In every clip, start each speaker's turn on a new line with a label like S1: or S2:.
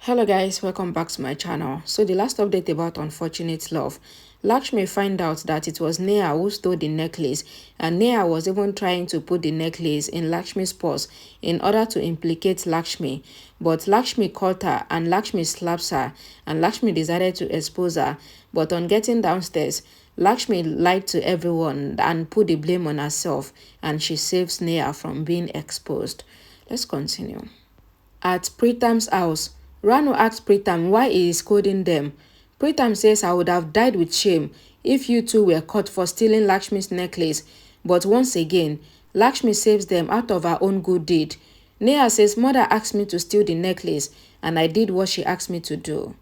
S1: Hello guys, welcome back to my channel. So the last update about unfortunate love. Lakshmi find out that it was Neha who stole the necklace, and Neha was even trying to put the necklace in Lakshmi's purse in order to implicate Lakshmi. But Lakshmi caught her and Lakshmi slaps her, and Lakshmi decided to expose her. But on getting downstairs, Lakshmi lied to everyone and put the blame on herself, and she saves Neha from being exposed. Let's continue. At Pritam's house, Ranu asked Pritam why he is scolding them. Pritam says, I would have died with shame if you two were caught for stealing Lakshmi's necklace. But once again, Lakshmi saves them out of her own good deed. Neha says, Mother asked me to steal the necklace and I did what she asked me to do.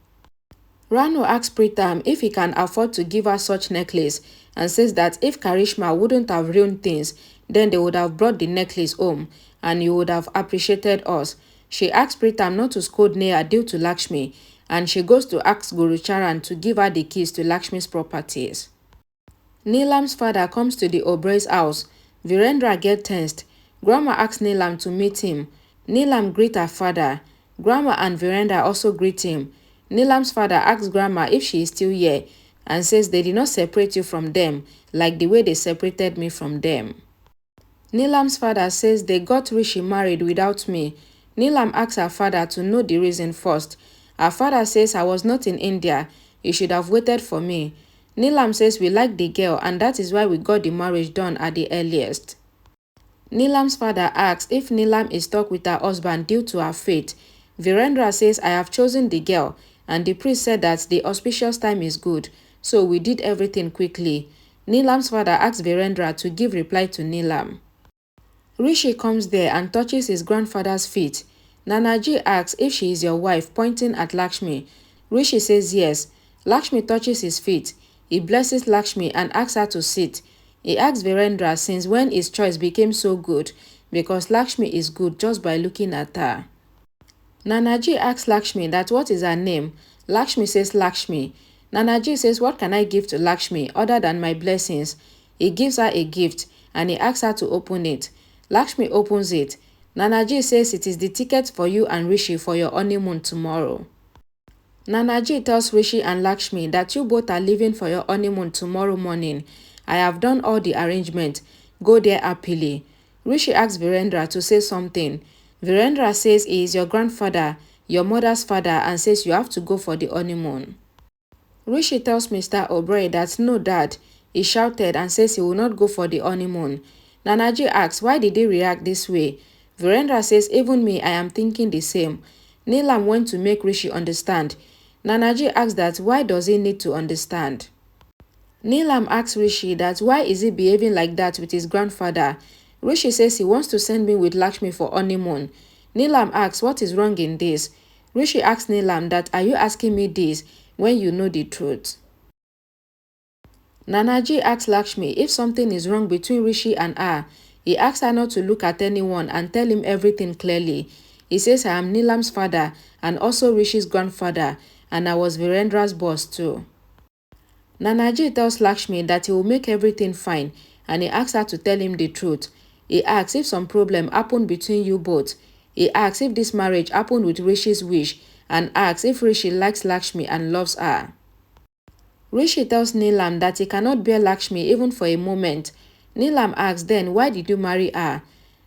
S1: Ranu asks Pritam if he can afford to give her such necklace and says that if Karishma wouldn't have ruined things, then they would have brought the necklace home and you would have appreciated us. She asks Pritam not to scold Neha due to Lakshmi, and she goes to ask Guru Charan to give her the keys to Lakshmi's properties. Neelam's father comes to the Oberai's house. Virendra gets tensed. Grandma asks Neelam to meet him. Neelam greets her father. Grandma and Virendra also greet him. Neelam's father asks Grandma if she is still here and says they did not separate you from them like the way they separated me from them. Neelam's father says they got Rishi married without me. Neelam asks her father to know the reason first. Her father says I was not in India. You should have waited for me. Neelam says we like the girl and that is why we got the marriage done at the earliest. Neelam's father asks if Neelam is stuck with her husband due to her fate. Virendra says I have chosen the girl and the priest said that the auspicious time is good, so we did everything quickly. Neelam's father asks Virendra to give reply to Neelam. Rishi comes there and touches his grandfather's feet. Nanaji asks if she is your wife, pointing at Lakshmi. Rishi says yes. Lakshmi touches his feet. He blesses Lakshmi and asks her to sit. He asks Virendra since when his choice became so good, because Lakshmi is good just by looking at her. Nanaji asks Lakshmi that what is her name. Lakshmi says Lakshmi. Nanaji says what can I give to Lakshmi other than my blessings? He gives her a gift and he asks her to open it. Lakshmi opens it. Nanaji says it is the ticket for you and Rishi for your honeymoon tomorrow. Nanaji tells Rishi and Lakshmi that you both are leaving for your honeymoon tomorrow morning. I have done all the arrangement. Go there happily. Rishi asks Virendra to say something. Virendra says he is your grandfather, your mother's father, and says you have to go for the honeymoon. Rishi tells Mr. Oberoi that no, Dad. He shouted and says he will not go for the honeymoon. Nanaji asks why did he react this way. Virendra says even me, I am thinking the same. Neelam went to make Rishi understand. Nanaji asks that why does he need to understand. Neelam asks Rishi that why is he behaving like that with his grandfather. Rishi says he wants to send me with Lakshmi for honeymoon. Neelam asks what is wrong in this. Rishi asks Neelam that are you asking me this when you know the truth. Nanaji asks Lakshmi if something is wrong between Rishi and her. He asks her not to look at anyone and tell him everything clearly. He says I am Neelam's father and also Rishi's grandfather and I was Virendra's boss too. Nanaji tells Lakshmi that he will make everything fine and he asks her to tell him the truth. He asks if some problem happened between you both. He asks if this marriage happened with Rishi's wish and asks if Rishi likes Lakshmi and loves her. Rishi tells Neelam that he cannot bear Lakshmi even for a moment. Neelam asks then why did you marry her?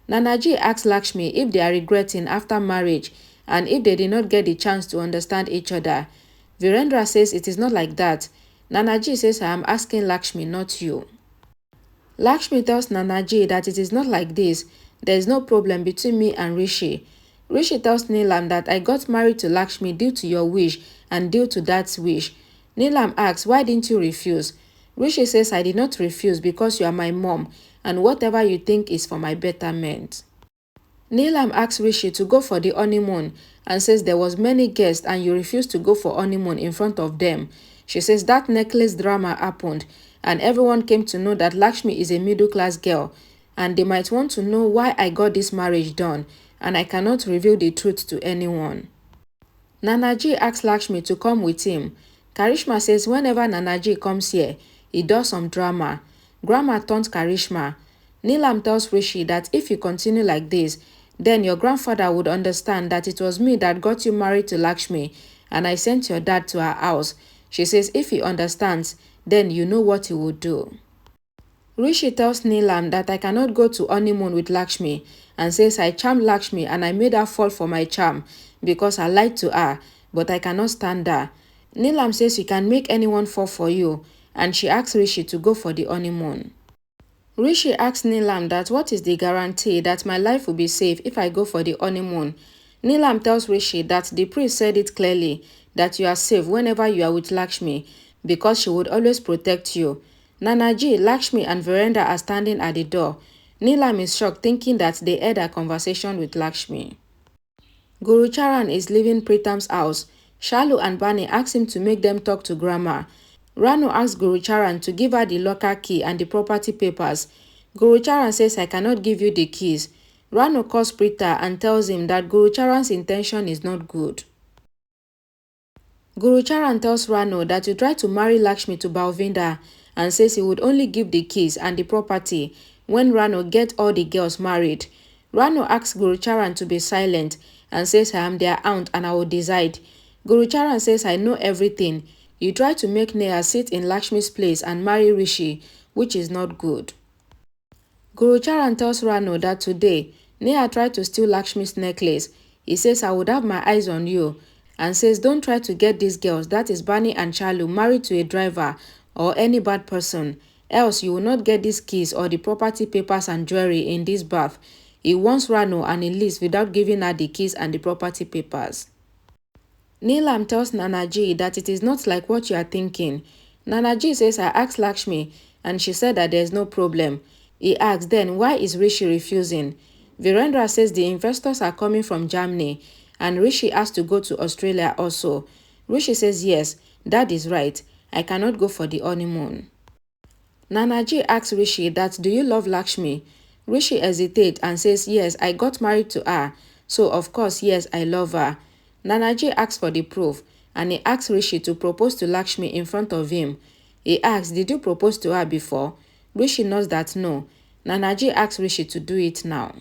S1: Nanaji asks Lakshmi if they are regretting after marriage and if they did not get the chance to understand each other. Virendra says it is not like that. Nanaji says I am asking Lakshmi, not you. Lakshmi tells Nanaji that it is not like this. There is no problem between me and Rishi. Rishi tells Neelam that I got married to Lakshmi due to your wish and due to that wish. Neelam asks why didn't you refuse? Rishi says I did not refuse because you are my mom and whatever you think is for my betterment. Neelam asks Rishi to go for the honeymoon and says there was many guests and you refused to go for honeymoon in front of them. She says that necklace drama happened and everyone came to know that Lakshmi is a middle-class girl and they might want to know why I got this marriage done and I cannot reveal the truth to anyone. Nanaji asks Lakshmi to come with him. Karishma says whenever Nanaji comes here, he does some drama. Grandma taunts Karishma. Neelam tells Rishi that if you continue like this, Then your grandfather would understand that it was me that got you married to Lakshmi and I sent your dad to her house. She says if he understands, then you know what he would do. Rishi tells Neelam that I cannot go to honeymoon with Lakshmi and says I charmed Lakshmi and I made her fall for my charm because I lied to her, but I cannot stand her. Neelam says you can make anyone fall for you and she asks Rishi to go for the honeymoon. Rishi asks Neelam that what is the guarantee that my life will be safe if I go for the honeymoon. Neelam tells Rishi that the priest said it clearly that you are safe whenever you are with Lakshmi because she would always protect you. Nanaji, Lakshmi and Virendra are standing at the door. Neelam is shocked thinking that they had a conversation with Lakshmi. Guru Charan is leaving Pritam's house. Shalu and Bani ask him to make them talk to Grandma. Ranu asks Guru Charan to give her the locker key and the property papers. Guru Charan says I cannot give you the keys. Ranu calls Prita and tells him that Guru Charan's intention is not good. Guru Charan tells Ranu that you try to marry Lakshmi to Balvinda and says he would only give the keys and the property when Ranu gets all the girls married. Ranu asks Guru Charan to be silent and says I am their aunt and I will decide. Guru Charan says I know everything. You try to make Neha sit in Lakshmi's place and marry Rishi, which is not good. Guru Charan tells Ranu that today, Neha tried to steal Lakshmi's necklace. He says I would have my eyes on you and says don't try to get these girls, that is Bani and Chalu, married to a driver or any bad person, else you will not get these keys or the property papers and jewelry in this bath. He wants Ranu and he leaves without giving her the keys and the property papers. Neelam tells Nanaji that it is not like what you are thinking. Nanaji says I asked Lakshmi and she said that there is no problem. He asks then why is Rishi refusing? Virendra says the investors are coming from Germany and Rishi has to go to Australia also. Rishi says yes, that is right. I cannot go for the honeymoon. Nanaji asks Rishi that do you love Lakshmi? Rishi hesitates and says yes, I got married to her. So of course yes, I love her. Nanaji asks for the proof and he asks Rishi to propose to Lakshmi in front of him. He asks, did you propose to her before? Rishi knows that no. Nanaji asks Rishi to do it now.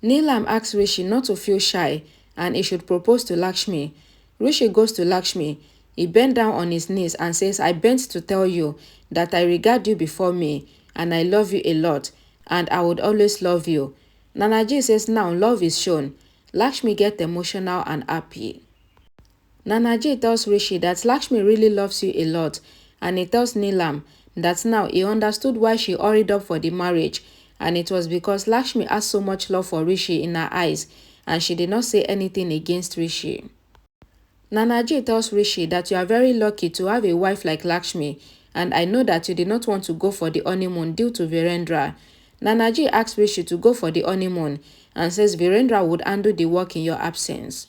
S1: Neelam asks Rishi not to feel shy and he should propose to Lakshmi. Rishi goes to Lakshmi. He bends down on his knees and says, I bent to tell you that I regard you before me and I love you a lot and I would always love you. Nanaji says now love is shown. Lakshmi gets emotional and happy. Nanaji tells Rishi that Lakshmi really loves you a lot and he tells Neelam that now he understood why she hurried up for the marriage and it was because Lakshmi has so much love for Rishi in her eyes and she did not say anything against Rishi. Nanaji tells Rishi that you are very lucky to have a wife like Lakshmi and I know that you did not want to go for the honeymoon due to Virendra. Nanaji asks Rishi to go for the honeymoon and says Virendra would handle the work in your absence.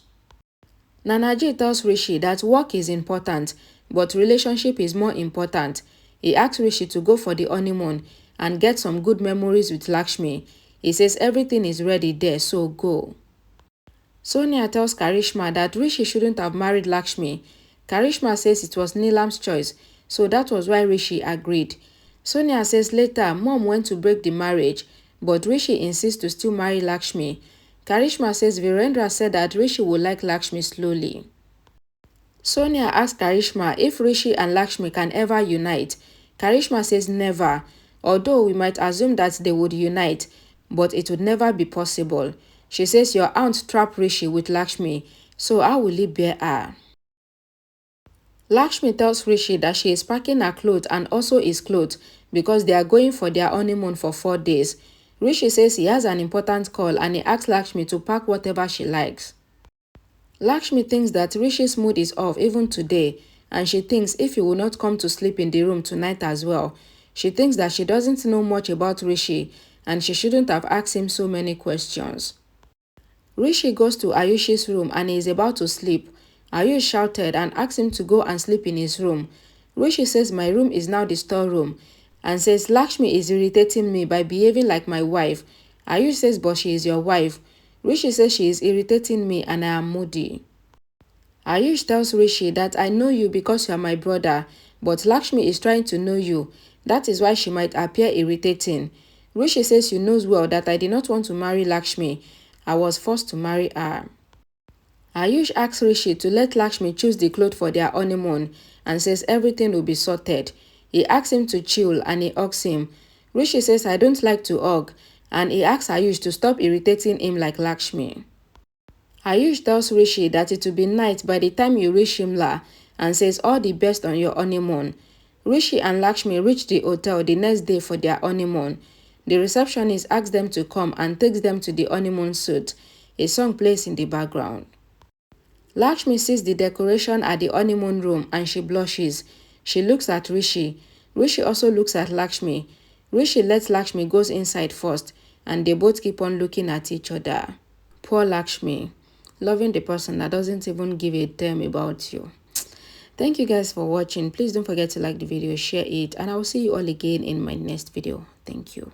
S1: Nanaji tells Rishi that work is important, but relationship is more important. He asks Rishi to go for the honeymoon and get some good memories with Lakshmi. He says everything is ready there, so go. Sonia tells Karishma that Rishi shouldn't have married Lakshmi. Karishma says it was Neelam's choice, so that was why Rishi agreed. Sonia says later Mom went to break the marriage, but Rishi insists to still marry Lakshmi. Karishma says Virendra said that Rishi would like Lakshmi slowly. Sonia asks Karishma if Rishi and Lakshmi can ever unite. Karishma says never, although we might assume that they would unite, but it would never be possible. She says your aunt trapped Rishi with Lakshmi, so how will he bear her? Lakshmi tells Rishi that she is packing her clothes and also his clothes because they are going for their honeymoon for 4 days. Rishi says he has an important call and he asks Lakshmi to pack whatever she likes. Lakshmi thinks that Rishi's mood is off even today and she thinks if he will not come to sleep in the room tonight as well. She thinks that she doesn't know much about Rishi and she shouldn't have asked him so many questions. Rishi goes to Ayush's room and he is about to sleep. Ayush shouted and asked him to go and sleep in his room. Rishi says my room is now the storeroom and says Lakshmi is irritating me by behaving like my wife. Ayush says but she is your wife. Rishi says she is irritating me and I am moody. Ayush tells Rishi that I know you because you are my brother, but Lakshmi is trying to know you. That is why she might appear irritating. Rishi says you knows well that I did not want to marry Lakshmi I was forced to marry her. Ayush asks Rishi to let Lakshmi choose the clothes for their honeymoon and says everything will be sorted. He asks him to chill and he hugs him. Rishi says, I don't like to hug, and he asks Ayush to stop irritating him like Lakshmi. Ayush tells Rishi that it will be night by the time you reach Shimla and says all the best on your honeymoon. Rishi and Lakshmi reach the hotel the next day for their honeymoon. The receptionist asks them to come and takes them to the honeymoon suite. A song plays in the background. Lakshmi sees the decoration at the honeymoon room and she blushes. She looks at Rishi. Rishi also looks at Lakshmi. Rishi lets Lakshmi go inside first and they both keep on looking at each other. Poor Lakshmi, loving the person that doesn't even give a damn about you. Thank you guys for watching. Please don't forget to like the video, share it, and I will see you all again in my next video. Thank you.